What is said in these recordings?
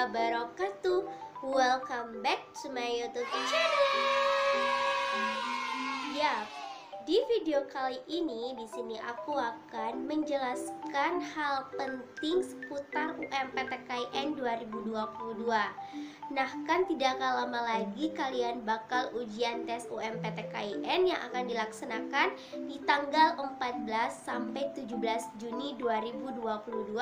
wabarakatuh. Welcome back to my YouTube channel. Yap, di video kali ini di sini aku akan menjelaskan hal penting seputar UMPTKIN 2022. Nah, kan tidak akan lama lagi kalian bakal ujian tes UMPTKIN yang akan dilaksanakan di tanggal 14 sampai 17 Juni 2022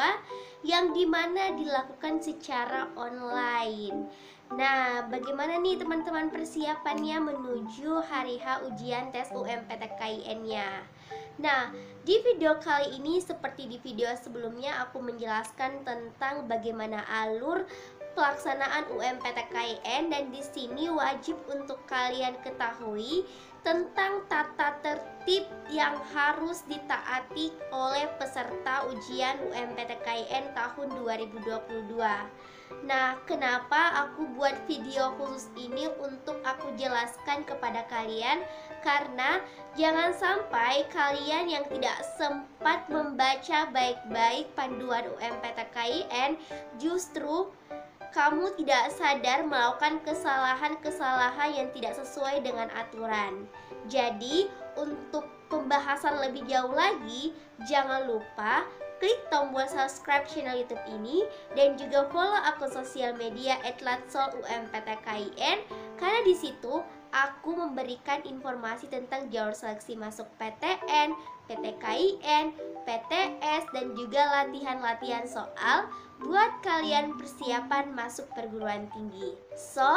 yang dimana dilakukan secara online. Nah, bagaimana nih teman-teman persiapannya menuju hari H ujian tes UMPTKIN-nya? Nah, di video kali ini seperti di video sebelumnya aku menjelaskan tentang bagaimana alur pelaksanaan UMPTKIN, dan di sini wajib untuk kalian ketahui tentang tata tertib yang harus ditaati oleh peserta ujian UMPTKIN tahun 2022. Nah, kenapa aku buat video khusus ini untuk aku jelaskan kepada kalian? Karena jangan sampai kalian yang tidak sempat membaca baik-baik panduan UMPTKIN justru kamu tidak sadar melakukan kesalahan-kesalahan yang tidak sesuai dengan aturan. Jadi, untuk pembahasan lebih jauh lagi, jangan lupa klik tombol subscribe channel YouTube ini dan juga follow akun sosial media @latsolUMPTKIN, karena di situ aku memberikan informasi tentang jalur seleksi masuk PTN, PTKIN, PTS, dan juga latihan-latihan soal buat kalian persiapan masuk perguruan tinggi. So,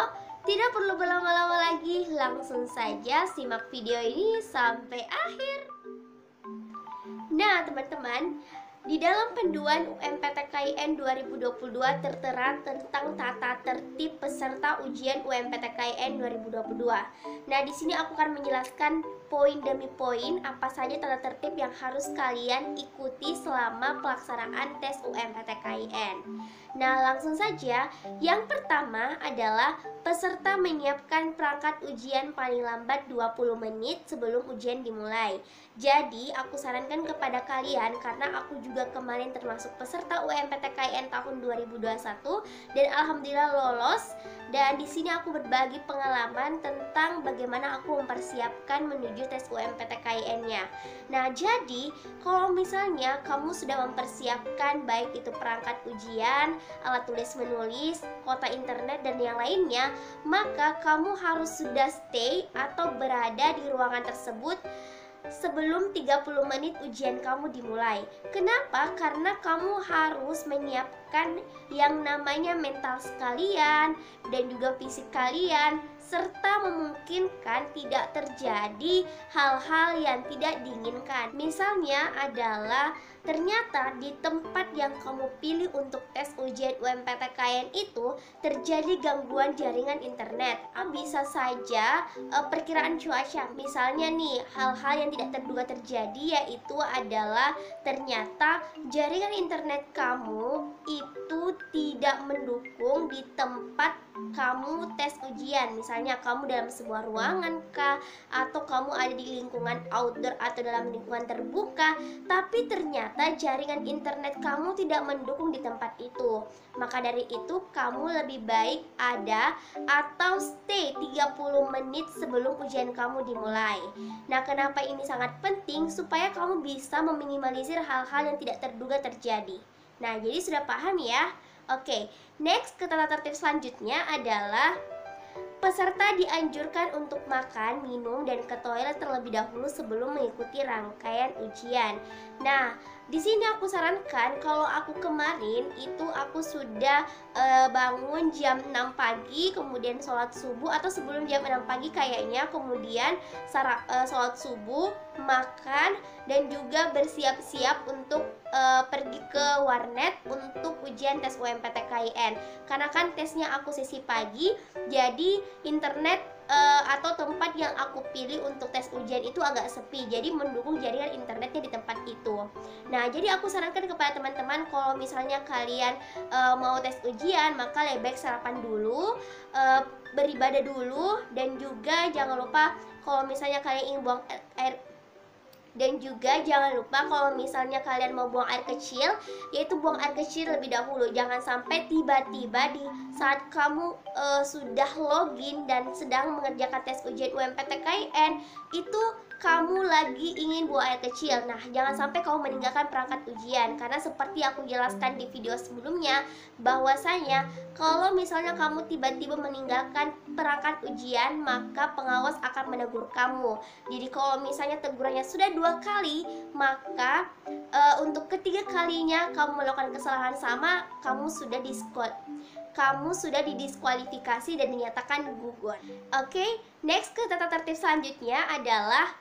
tidak perlu berlama-lama lagi, langsung saja simak video ini sampai akhir. Nah, teman-teman, di dalam panduan UMPTKIN 2022 tertera tentang tata tertib peserta ujian UMPTKIN 2022. Nah, di sini aku akan menjelaskan poin demi poin apa saja tata tertib yang harus kalian ikuti selama pelaksanaan tes UMPTKIN. Nah, langsung saja. Yang pertama adalah peserta menyiapkan perangkat ujian paling lambat 20 menit sebelum ujian dimulai. Jadi, aku sarankan kepada kalian, karena aku juga kemarin termasuk peserta UMPTKIN tahun 2021 dan alhamdulillah lolos. Dan di sini aku berbagi pengalaman tentang bagaimana aku mempersiapkan menuju tes UMPTKIN-nya. Nah, jadi kalau misalnya kamu sudah mempersiapkan baik itu perangkat ujian, alat tulis menulis, kuota internet, dan yang lainnya, maka kamu harus sudah stay atau berada di ruangan tersebut sebelum 30 menit ujian kamu dimulai. Kenapa? Karena kamu harus menyiapkan yang namanya mental kalian dan juga fisik kalian, serta memungkinkan tidak terjadi hal-hal yang tidak diinginkan. Misalnya adalah ternyata di tempat yang kamu pilih untuk tes ujian UMPTKIN itu terjadi gangguan jaringan internet. Bisa saja perkiraan cuaca. Misalnya nih, hal-hal yang tidak terduga terjadi yaitu adalah ternyata jaringan internet kamu itu tidak mendukung di tempat kamu tes ujian. Misalnya kamu dalam sebuah ruangan kah, atau kamu ada di lingkungan outdoor atau dalam lingkungan terbuka, tapi ternyata jaringan internet kamu tidak mendukung di tempat itu. Maka dari itu kamu lebih baik ada atau stay 30 menit sebelum ujian kamu dimulai. Nah, kenapa ini sangat penting? Supaya kamu bisa meminimalisir hal-hal yang tidak terduga terjadi. Nah, jadi sudah paham ya? Oke, next ke tata tertib selanjutnya adalah peserta dianjurkan untuk makan, minum, dan ke toilet terlebih dahulu sebelum mengikuti rangkaian ujian. Nah, di sini aku sarankan, kalau aku kemarin itu aku sudah bangun jam 6 pagi, kemudian sholat subuh, atau sebelum jam 6 pagi kayaknya, kemudian sholat subuh, makan, dan juga bersiap-siap untuk pergi ke warnet untuk ujian tes UMPTKIN. Karena kan tesnya aku sesi pagi, jadi internet atau tempat yang aku pilih untuk tes ujian itu agak sepi, jadi mendukung jaringan internetnya di tempat itu. Nah, jadi aku sarankan kepada teman-teman, kalau misalnya kalian mau tes ujian, maka lebih baik sarapan dulu, beribadah dulu, dan juga jangan lupa kalau misalnya kalian ingin buang air Dan juga jangan lupa kalau misalnya kalian mau buang air kecil, yaitu buang air kecil lebih dahulu. Jangan sampai tiba-tiba di saat kamu sudah login dan sedang mengerjakan tes ujian UMPTKIN, itu kamu lagi ingin buang air kecil. Nah, jangan sampai kamu meninggalkan perangkat ujian, karena seperti aku jelaskan di video sebelumnya, bahwasanya kalau misalnya kamu tiba-tiba meninggalkan perangkat ujian, maka pengawas akan menegur kamu. Jadi kalau misalnya tegurannya sudah 2 kali, maka untuk ketiga kalinya kamu melakukan kesalahan sama, kamu sudah didiskualifikasi dan dinyatakan gugur. Oke, next ke tata tertib selanjutnya adalah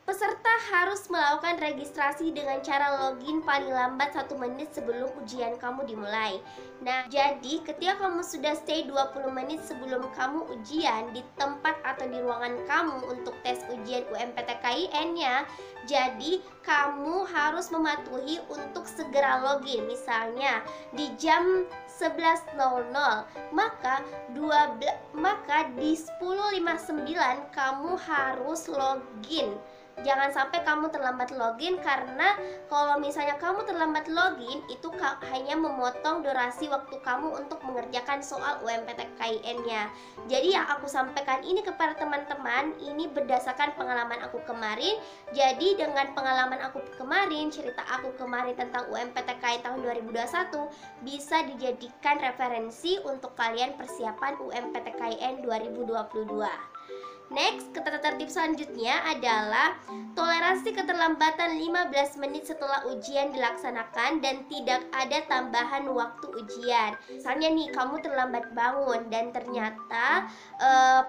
peserta harus melakukan registrasi dengan cara login paling lambat 1 menit sebelum ujian kamu dimulai. Nah, jadi ketika kamu sudah stay 20 menit sebelum kamu ujian di tempat atau di ruangan kamu untuk tes ujian UMPTKIN-nya, jadi kamu harus mematuhi untuk segera login. Misalnya di jam 11.00, maka di 10.59 kamu harus login. Jangan sampai kamu terlambat login, karena kalau misalnya kamu terlambat login, itu hanya memotong durasi waktu kamu untuk mengerjakan soal UMPTKIN-nya. Jadi yang aku sampaikan ini kepada teman-teman, ini berdasarkan pengalaman aku kemarin. Jadi dengan pengalaman aku kemarin, cerita aku kemarin tentang UMPTKIN tahun 2021, bisa dijadikan referensi untuk kalian persiapan UMPTKIN 2022. Next, ke tata tertib selanjutnya adalah toleransi keterlambatan 15 menit setelah ujian dilaksanakan dan tidak ada tambahan waktu ujian. Misalnya nih, kamu terlambat bangun dan ternyata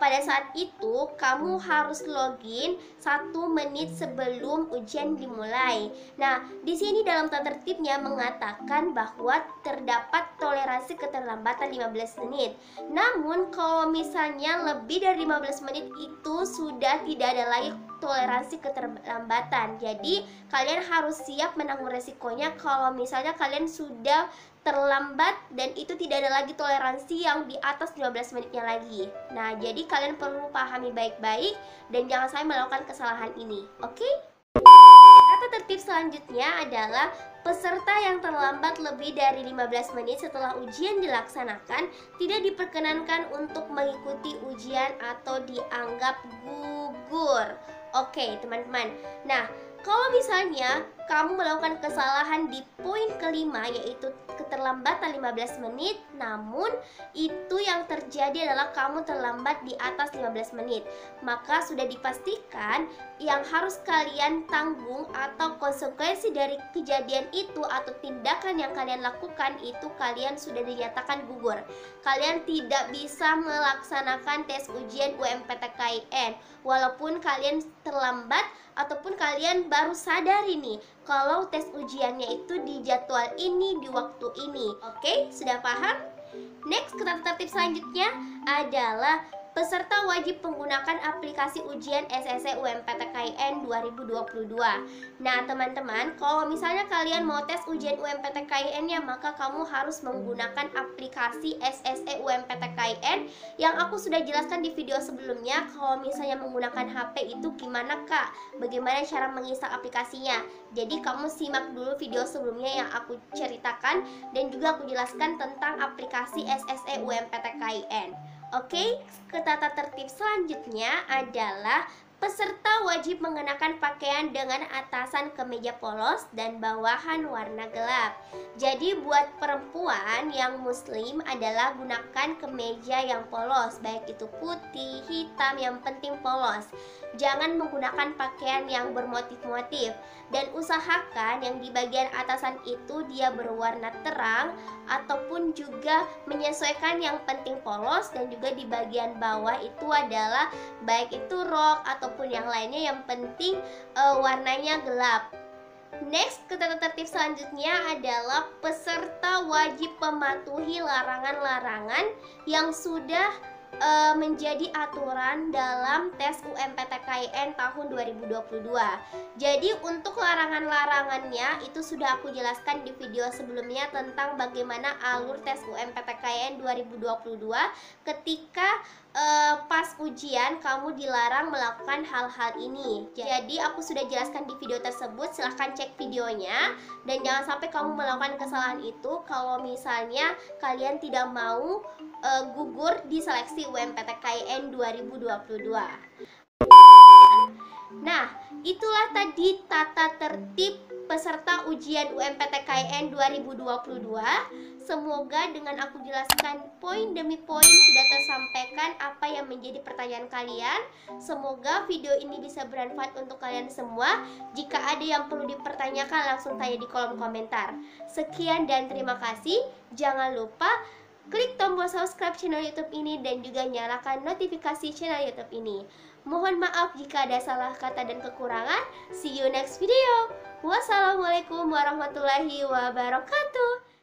pada saat itu kamu harus login 1 menit sebelum ujian dimulai. Nah, di sini dalam tata tertibnya mengatakan bahwa terdapat toleransi keterlambatan 15 menit. Namun kalau misalnya lebih dari 15 menit itu sudah tidak ada lagi toleransi keterlambatan. Jadi kalian harus siap menanggung resikonya kalau misalnya kalian sudah terlambat dan itu tidak ada lagi toleransi yang di atas 15 menitnya lagi. Nah, jadi kalian perlu pahami baik-baik dan jangan sampai melakukan kesalahan ini. Oke? Tata tertib selanjutnya adalah peserta yang terlambat lebih dari 15 menit setelah ujian dilaksanakan tidak diperkenankan untuk mengikuti ujian atau dianggap gugur. Oke, teman-teman. Nah, kalau misalnya kamu melakukan kesalahan di poin kelima, yaitu keterlambatan 15 menit, namun itu yang terjadi adalah kamu terlambat di atas 15 menit, maka sudah dipastikan yang harus kalian tanggung atau konsekuensi dari kejadian itu atau tindakan yang kalian lakukan itu kalian sudah dinyatakan gugur. Kalian tidak bisa melaksanakan tes ujian UMPTKIN walaupun kalian terlambat ataupun kalian baru sadar ini kalau tes ujiannya itu di jadwal ini, di waktu ini. Oke, sudah paham? Next, ke tata tertib selanjutnya adalah peserta wajib menggunakan aplikasi ujian SSC UMPTKIN 2022. Nah, teman-teman, kalau misalnya kalian mau tes ujian UMPTKIN-nya, maka kamu harus menggunakan aplikasi SSC UMPTKIN yang aku sudah jelaskan di video sebelumnya. Kalau misalnya menggunakan HP itu gimana, Kak? Bagaimana cara menginstal aplikasinya? Jadi kamu simak dulu video sebelumnya yang aku ceritakan dan juga aku jelaskan tentang aplikasi SSC UMPTKIN. Oke, ke tata tertib selanjutnya adalah peserta wajib mengenakan pakaian dengan atasan kemeja polos dan bawahan warna gelap. Jadi buat perempuan yang muslim adalah gunakan kemeja yang polos, baik itu putih, hitam, yang penting polos. Jangan menggunakan pakaian yang bermotif-motif dan usahakan yang di bagian atasan itu dia berwarna terang ataupun juga menyesuaikan, yang penting polos, dan juga di bagian bawah itu adalah baik itu rok ataupun yang lainnya, yang penting warnanya gelap. Next, ke tata tertib selanjutnya adalah peserta wajib mematuhi larangan-larangan yang sudah menjadi aturan dalam tes UMPTKIN tahun 2022. Jadi untuk larangan-larangannya itu sudah aku jelaskan di video sebelumnya tentang bagaimana alur tes UMPTKIN 2022 ketika pas ujian kamu dilarang melakukan hal-hal ini. Jadi aku sudah jelaskan di video tersebut, silahkan cek videonya. Dan jangan sampai kamu melakukan kesalahan itu kalau misalnya kalian tidak mau gugur di seleksi UMPTKIN 2022. Nah, itulah tadi tata tertib peserta ujian UMPTKIN 2022. Semoga dengan aku jelaskan poin demi poin sudah tersampaikan apa yang menjadi pertanyaan kalian. Semoga video ini bisa bermanfaat untuk kalian semua. Jika ada yang perlu dipertanyakan, langsung tanya di kolom komentar. Sekian dan terima kasih. Jangan lupa klik tombol subscribe channel YouTube ini dan juga nyalakan notifikasi channel YouTube ini. Mohon maaf jika ada salah kata dan kekurangan. See you next video. Wassalamualaikum warahmatullahi wabarakatuh.